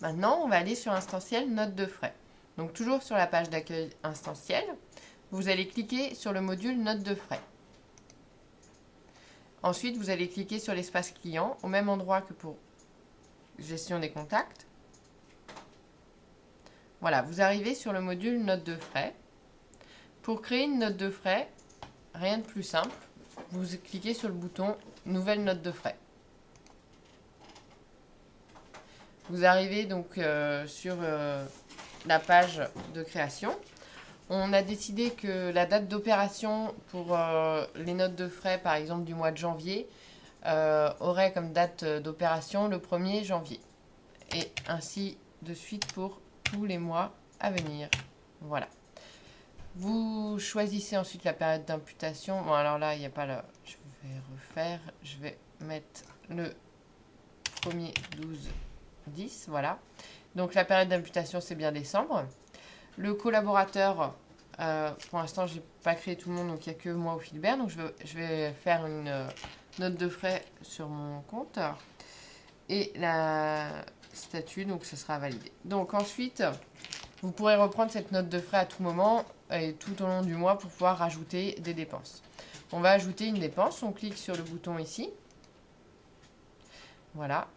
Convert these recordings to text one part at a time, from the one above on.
Maintenant, on va aller sur Instantiel Notes de frais. Donc toujours sur la page d'accueil Instantiel, vous allez cliquer sur le module Notes de frais. Ensuite, vous allez cliquer sur l'espace client, au même endroit que pour gestion des contacts. Voilà, vous arrivez sur le module Notes de frais. Pour créer une note de frais, rien de plus simple, vous cliquez sur le bouton Nouvelle note de frais. Vous arrivez donc sur la page de création. On a décidé que la date d'opération pour les notes de frais, par exemple du mois de janvier, aurait comme date d'opération le 1er janvier. Et ainsi de suite pour tous les mois à venir. Voilà. Vous choisissez ensuite la période d'imputation. Bon, alors là, il n'y a pas la... Je vais refaire. Je vais mettre le 1er 12 10. Voilà. Donc la période d'imputation, c'est bien décembre. Le collaborateur, pour l'instant, je n'ai pas créé tout le monde, donc il n'y a que moi au Philbert. Donc je vais faire une note de frais sur mon compte. Et la statut, donc ce sera validé. Donc ensuite, vous pourrez reprendre cette note de frais à tout moment et tout au long du mois pour pouvoir rajouter des dépenses. On va ajouter une dépense, on clique sur le bouton ici. Voilà.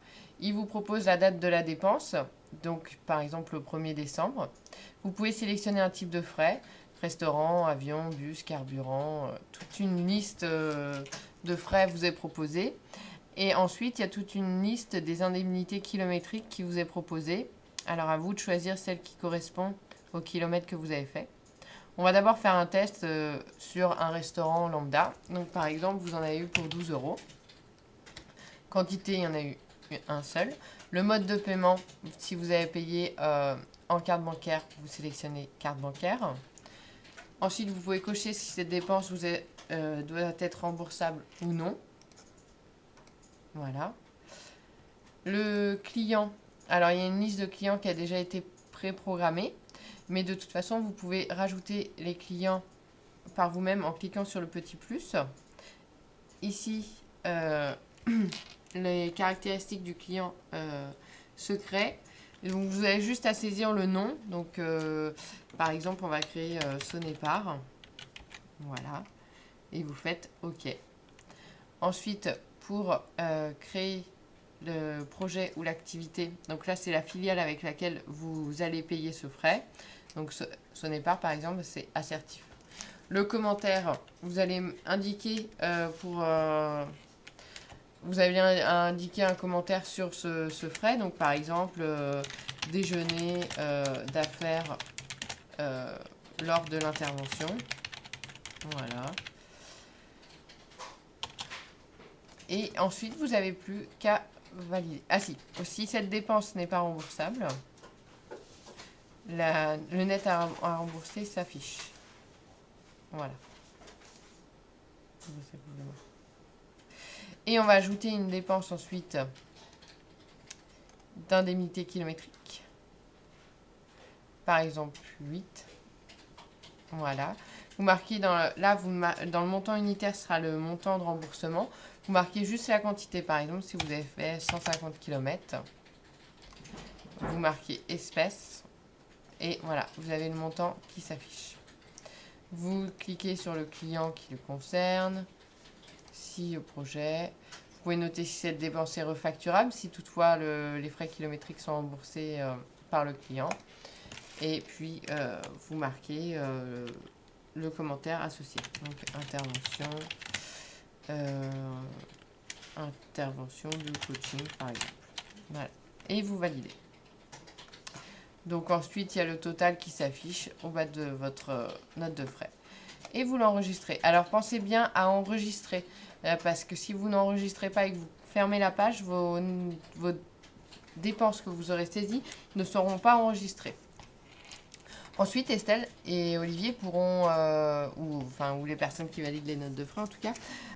Il vous propose la date de la dépense, donc par exemple le 1er décembre. Vous pouvez sélectionner un type de frais, restaurant, avion, bus, carburant, toute une liste de frais vous est proposée. Et ensuite, il y a toute une liste des indemnités kilométriques qui vous est proposée. Alors à vous de choisir celle qui correspond au kilomètre que vous avez fait. On va d'abord faire un test sur un restaurant lambda. Donc par exemple, vous en avez eu pour 12 euros. Quantité, il y en a eu un seul. Le mode de paiement, si vous avez payé en carte bancaire, vous sélectionnez carte bancaire. Ensuite, vous pouvez cocher si cette dépense doit être remboursable ou non. Voilà. Le client, alors il y a une liste de clients qui a déjà été préprogrammée, mais de toute façon, vous pouvez rajouter les clients par vous-même en cliquant sur le petit plus. Ici, les caractéristiques du client secret. Donc vous avez juste à saisir le nom. Donc par exemple, on va créer Sonépar. Voilà. Et vous faites OK. Ensuite, pour créer le projet ou l'activité, donc là c'est la filiale avec laquelle vous allez payer ce frais. Donc Sonépar par exemple, c'est assertif. Le commentaire, vous allez indiquer vous avez indiqué un commentaire sur ce frais. Donc par exemple, déjeuner d'affaires lors de l'intervention. Voilà. Et ensuite, vous n'avez plus qu'à valider. Ah si, aussi cette dépense n'est pas remboursable, le net à rembourser s'affiche. Voilà. Et on va ajouter une dépense ensuite d'indemnité kilométrique. Par exemple 8. Voilà. Vous marquez dans le montant unitaire sera le montant de remboursement. Vous marquez juste la quantité. Par exemple, si vous avez fait 150 km, vous marquez espèce. Et voilà, vous avez le montant qui s'affiche. Vous cliquez sur le client qui le concerne. Si au projet. Vous pouvez noter si cette dépense est refacturable, si toutefois les frais kilométriques sont remboursés par le client. Et puis, vous marquez le commentaire associé. Donc, intervention de coaching, par exemple. Voilà. Et vous validez. Donc, ensuite, il y a le total qui s'affiche au bas de votre note de frais. Et vous l'enregistrez. Alors, pensez bien à enregistrer. Parce que si vous n'enregistrez pas et que vous fermez la page, vos dépenses que vous aurez saisies ne seront pas enregistrées. Ensuite, Estelle et Olivier pourront, ou les personnes qui valident les notes de frais en tout cas,